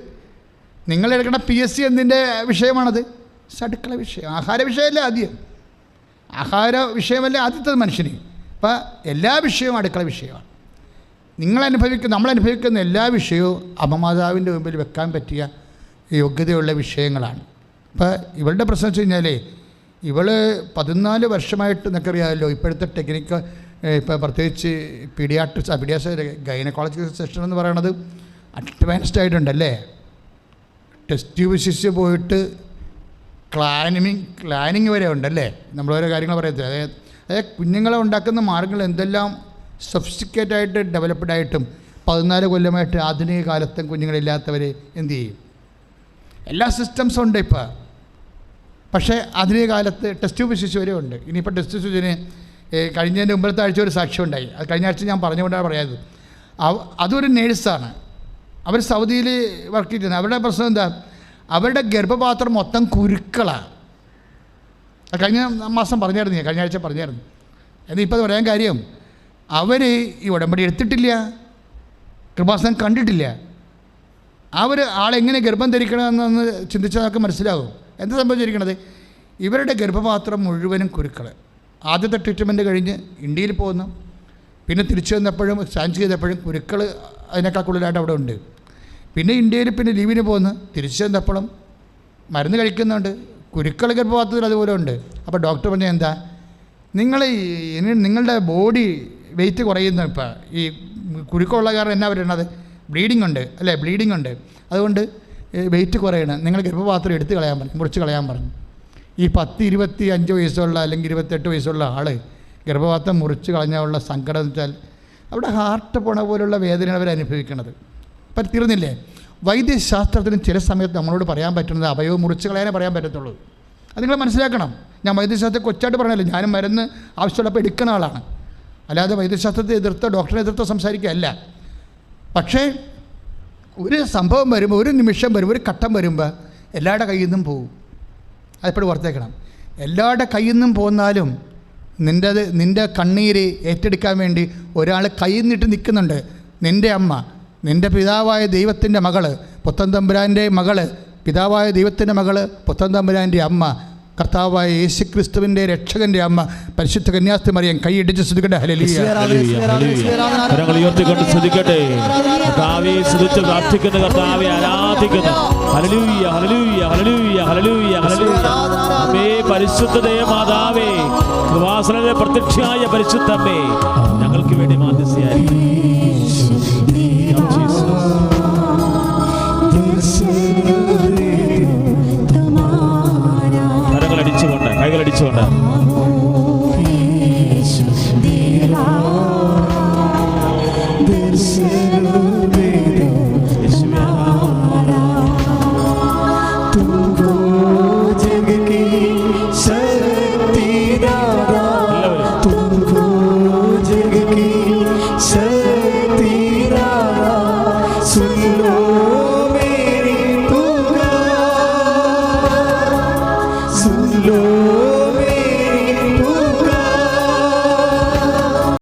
നിങ്ങൾ എടുക്കേണ്ട PSC എന്തിൻ്റെ വിഷയമാണത്? അടുക്കള വിഷയം. ആഹാര വിഷയമല്ലേ ആദ്യം? ആഹാര വിഷയമല്ലേ ആദ്യത്തത് മനുഷ്യന്? അപ്പോൾ എല്ലാ വിഷയവും അടുക്കള വിഷയമാണ്. നമ്മൾ അനുഭവിക്കുന്ന എല്ലാ വിഷയവും അമ്മമാതാവിൻ്റെ മുമ്പിൽ വെക്കാൻ പറ്റിയ യോഗ്യതയുള്ള വിഷയങ്ങളാണ്. അപ്പോൾ ഇവളുടെ പ്രശ്നം വെച്ച് കഴിഞ്ഞാൽ ഇവൾ 14 വർഷമായിട്ട് നിനക്കറിയാമല്ലോ ഇപ്പോഴത്തെ ടെക്നിക്കൽ, ഇപ്പോൾ പ്രത്യേകിച്ച് പീഡിയാട്രിക്സ് ഗൈനക്കോളജി സെക്ഷൻ എന്ന് പറയുന്നത് അഡ്വാൻസ്ഡ് ആയിട്ടുണ്ടല്ലേ. ടെസ്റ്റ് ട്യൂബ് ശിശു പോയിട്ട് ക്ലാനിങ് വരെ ഉണ്ടല്ലേ. നമ്മളോരോ കാര്യങ്ങൾ പറയത്തില്ല. അതായത് കുഞ്ഞുങ്ങളെ ഉണ്ടാക്കുന്ന മാർഗ്ഗങ്ങൾ എന്തെല്ലാം സൊഫിസ്റ്റിക്കേറ്റ് ആയിട്ട് ഡെവലപ്ഡ് ആയിട്ടും 14 കൊല്ലമായിട്ട് ആധുനിക കാലത്തും കുഞ്ഞുങ്ങളില്ലാത്തവർ എന്തു ചെയ്യും? എല്ലാ സിസ്റ്റംസും ഉണ്ട് ഇപ്പോൾ. പക്ഷേ ആധുനിക കാലത്ത് ടെസ്റ്റ് ട്യൂബ് ശിശു വരെ ഉണ്ട്. ഇനിയിപ്പോൾ ടെസ്റ്റ് ശിശുവിന് കഴിഞ്ഞതിൻ്റെ മുമ്പത്തെ ആഴ്ച ഒരു സാക്ഷ്യം ഉണ്ടായി. അത് കഴിഞ്ഞ ആഴ്ച ഞാൻ പറഞ്ഞുകൊണ്ടാണ് പറയാത്. അതൊരു നേഴ്സാണ്. അവർ സൗദിയിൽ വർക്ക് ചെയ്യുന്നത്. അവരുടെ പ്രശ്നം എന്താ? അവരുടെ ഗർഭപാത്രം മൊത്തം കുരുക്കളാണ്. കഴിഞ്ഞ മാസം പറഞ്ഞായിരുന്നു, കഴിഞ്ഞ ആഴ്ച പറഞ്ഞായിരുന്നു. എന്നാൽ ഇപ്പോൾ അത് പറയാൻ കാര്യം, അവർ ഈ ഉടമ്പടി എടുത്തിട്ടില്ല, കൃപാസനം കണ്ടിട്ടില്ല. അവർ ആളെങ്ങനെ ഗർഭം ധരിക്കണമെന്നൊന്ന് ചിന്തിച്ചാൽ നമുക്ക് മനസ്സിലാകും എന്താ സംഭവിച്ചിരിക്കണത്. ഇവരുടെ ഗർഭപാത്രം മുഴുവനും കുരുക്കൾ. ആദ്യത്തെ ട്രീറ്റ്മെൻറ്റ് കഴിഞ്ഞ് ഇന്ത്യയിൽ പോകുന്നു, പിന്നെ തിരിച്ചു വന്നപ്പോഴും സ്കാൻ ചെയ്തപ്പോഴും കുരുക്കൾ അതിനേക്കാൾ കൂടുതലായിട്ട് അവിടെ ഉണ്ട്. പിന്നെ ഇന്ത്യയിൽ പിന്നെ ലീവിന് പോകുന്നു, തിരിച്ചു വന്നപ്പോഴും മരുന്ന് കഴിക്കുന്നുണ്ട്, കുരുക്കൾ ഗർഭപാത്രത്തിൽ അതുപോലെ ഉണ്ട്. അപ്പോൾ ഡോക്ടർ പറഞ്ഞാൽ എന്താ, നിങ്ങളുടെ ബോഡി വെയിറ്റ് കുറയുന്നു. ഇപ്പോൾ ഈ കുരുക്കമുള്ള കാരണം എന്നാ പറയണത്? ബ്ലീഡിങ് ഉണ്ട് അല്ലേ, ബ്ലീഡിങ് ഉണ്ട്. അതുകൊണ്ട് വെയിറ്റ് കുറയണം, നിങ്ങൾ ഗർഭപാത്രം എടുത്ത് കളയാൻ പറഞ്ഞു, മുറിച്ച് കളയാൻ പറഞ്ഞു. ഈ 10-25 വയസ്സുള്ള അല്ലെങ്കിൽ 28 വയസ്സുള്ള ആൾ ഗർഭപാത്രം മുറിച്ച് കളഞ്ഞാലുള്ള സങ്കടം എന്ന് വെച്ചാൽ അവിടെ ഹാർട്ട് പോണ പോലുള്ള വേദനയാണ് അവർ അനുഭവിക്കുന്നത്. അപ്പം തീർന്നില്ലേ? വൈദ്യശാസ്ത്രത്തിന് ചില സമയത്ത് നമ്മളോട് പറയാൻ പറ്റുന്നത് അവയവം മുറിച്ച് കളയാനേ പറയാൻ പറ്റത്തുള്ളൂ. അത് നിങ്ങൾ മനസ്സിലാക്കണം. ഞാൻ വൈദ്യശാസ്ത്രത്തെ കൊച്ചായിട്ട് പറഞ്ഞല്ലോ, ഞാനും മരുന്ന് ആവശ്യമുള്ളപ്പോൾ എടുക്കുന്ന ആളാണ്. അല്ലാതെ വൈദ്യശാസ്ത്രത്തെ എതിർത്ത് ഡോക്ടറെ എതിർത്ത് സംസാരിക്കുകയല്ല. പക്ഷേ ഒരു സംഭവം വരുമ്പോൾ, ഒരു നിമിഷം വരുമ്പോൾ, ഒരു ഘട്ടം വരുമ്പോൾ എല്ലാവരുടെ കയ്യിൽ നിന്നും പോകും. അതെപ്പോഴും ഓർത്തേക്കണം. എല്ലാവരുടെ കയ്യിൽ നിന്നും പോന്നാലും നിൻ്റെ കണ്ണീര് ഏറ്റെടുക്കാൻ വേണ്ടി ഒരാൾ കയ്യിൽ നിന്നിട്ട് നിൽക്കുന്നുണ്ട്. നിൻ്റെ അമ്മ, നിൻ്റെ പിതാവായ ദൈവത്തിൻ്റെ മകള്, പുത്തൻ തമ്പുരാൻ്റെ മകള്, പിതാവായ ദൈവത്തിൻ്റെ മകള്, പുത്തൻ തമ്പുരാൻ്റെ അമ്മ, കർത്താവായ യേശുക്രിസ്തുവിൻ്റെ രക്ഷകൻ്റെ അമ്മ പരിശുദ്ധ കന്യാസ്ത്രീ മറിയം കൈയിടിച്ച് സ്തുതിക്കട്ടെ. ഹല്ലേലൂയ. കരങ്ങൾ ഉയർത്തിക്കൊണ്ട് സ്തുതിക്കട്ടെ. കർത്താവേ സ്തുതിച്ച് പ്രാർത്ഥിക്കുന്ന കർത്താവേ ആരാധിക്കുന്നു. Hallelujah hallelujah hallelujah hallelujah hallelujah. അമ്മേ പരിശുദ്ധതേ മാതാവേ, കൃപാസനത്തിലെ പ്രത്യക്ഷയായ പരിശുദ്ധമ്മേ, ഞങ്ങൾക്ക് വേണ്ടി മാധ്യസ്ഥയായിരിക്കും. കൈകളടിച്ചുകൊണ്ട്